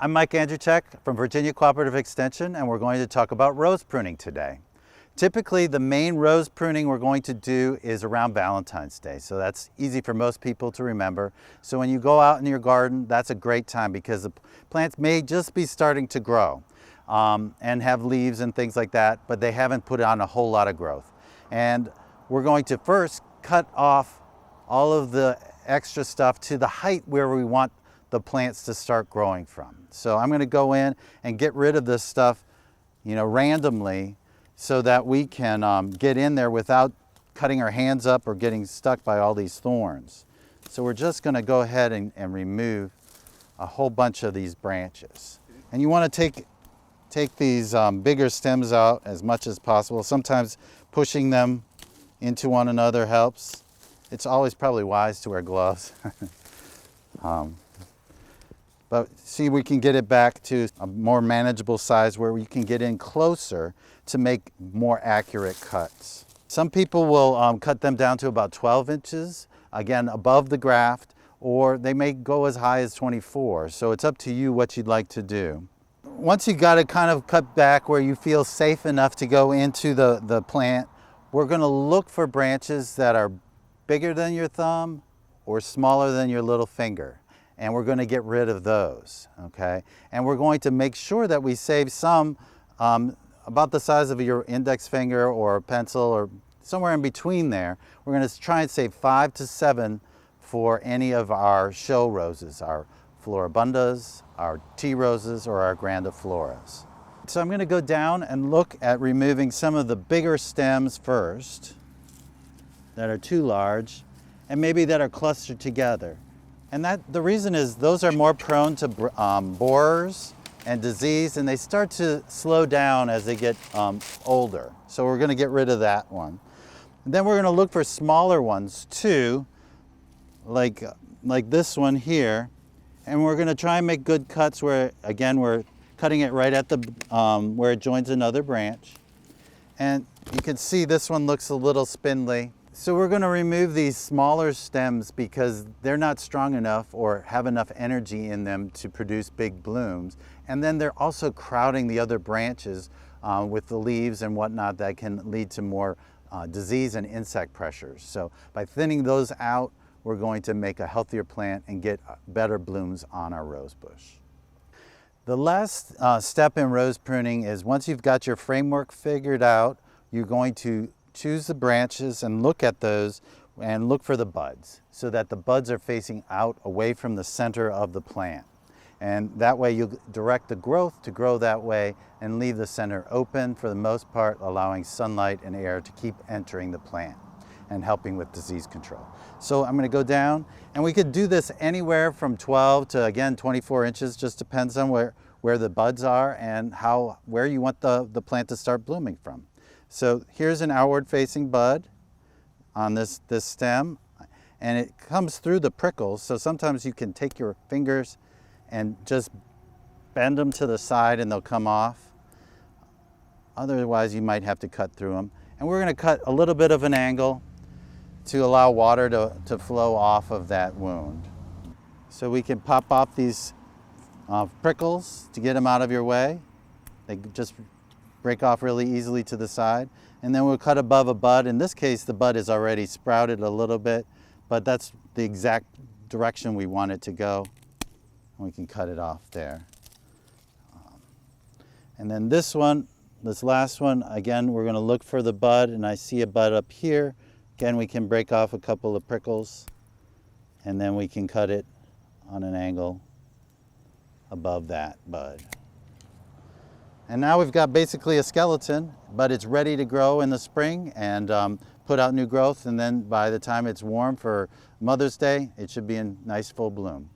I'm Mike Andrzejczyk from Virginia Cooperative Extension, and we're going to talk about rose pruning today. Typically, the main rose pruning we're going to do is around Valentine's Day, so that's easy for most people to remember. So when you go out in your garden, that's a great time because the plants may just be starting to grow and have leaves and things like that, but they haven't put on a whole lot of growth. And we're going to first cut off all of the extra stuff to the height where we want the plants to start growing from. So I'm going to go in and get rid of this stuff, randomly, so that we can get in there without cutting our hands up or getting stuck by all these thorns. So we're just going to go ahead and remove a whole bunch of these branches. And you want to take these bigger stems out as much as possible. Sometimes pushing them into one another helps. It's always probably wise to wear gloves. But see, we can get it back to a more manageable size where we can get in closer to make more accurate cuts. Some people will cut them down to about 12 inches, again, above the graft, or they may go as high as 24. So it's up to you what you'd like to do. Once you got it kind of cut back where you feel safe enough to go into the plant, we're going to look for branches that are bigger than your thumb or smaller than your little finger. And we're going to get rid of those, okay? And we're going to make sure that we save some about the size of your index finger or a pencil or somewhere in between there. We're going to try and save 5 to 7 for any of our show roses, our floribundas, our tea roses, or our grandifloras. So I'm going to go down and look at removing some of the bigger stems first that are too large and maybe that are clustered together. And the reason is those are more prone to borers and disease, and they start to slow down as they get older. So we're going to get rid of that one. And then we're going to look for smaller ones too, like this one here. And we're going to try and make good cuts where, again, we're cutting it right at the where it joins another branch. And you can see this one looks a little spindly. So we're going to remove these smaller stems because they're not strong enough or have enough energy in them to produce big blooms. And then they're also crowding the other branches with the leaves and whatnot that can lead to more disease and insect pressures. So by thinning those out, we're going to make a healthier plant and get better blooms on our rose bush. The last step in rose pruning is once you've got your framework figured out, you're going to choose the branches and look at those and look for the buds so that the buds are facing out away from the center of the plant. And that way you'll direct the growth to grow that way and leave the center open for the most part, allowing sunlight and air to keep entering the plant and helping with disease control. So I'm going to go down, and we could do this anywhere from 12 to, again, 24 inches, just depends on where the buds are and where you want the plant to start blooming from. So here's an outward facing bud on this stem, and it comes through the prickles. So sometimes you can take your fingers and just bend them to the side and they'll come off. Otherwise you might have to cut through them. And we're going to cut a little bit of an angle to allow water to flow off of that wound. So we can pop off these prickles to get them out of your way. They just break off really easily to the side. And then we'll cut above a bud. In this case, the bud is already sprouted a little bit, but that's the exact direction we want it to go. We can cut it off there. And then this last one, again, we're going to look for the bud, and I see a bud up here. Again, we can break off a couple of prickles, and then we can cut it on an angle above that bud. And now we've got basically a skeleton, but it's ready to grow in the spring and put out new growth, and then by the time it's warm for Mother's Day, it should be in nice full bloom.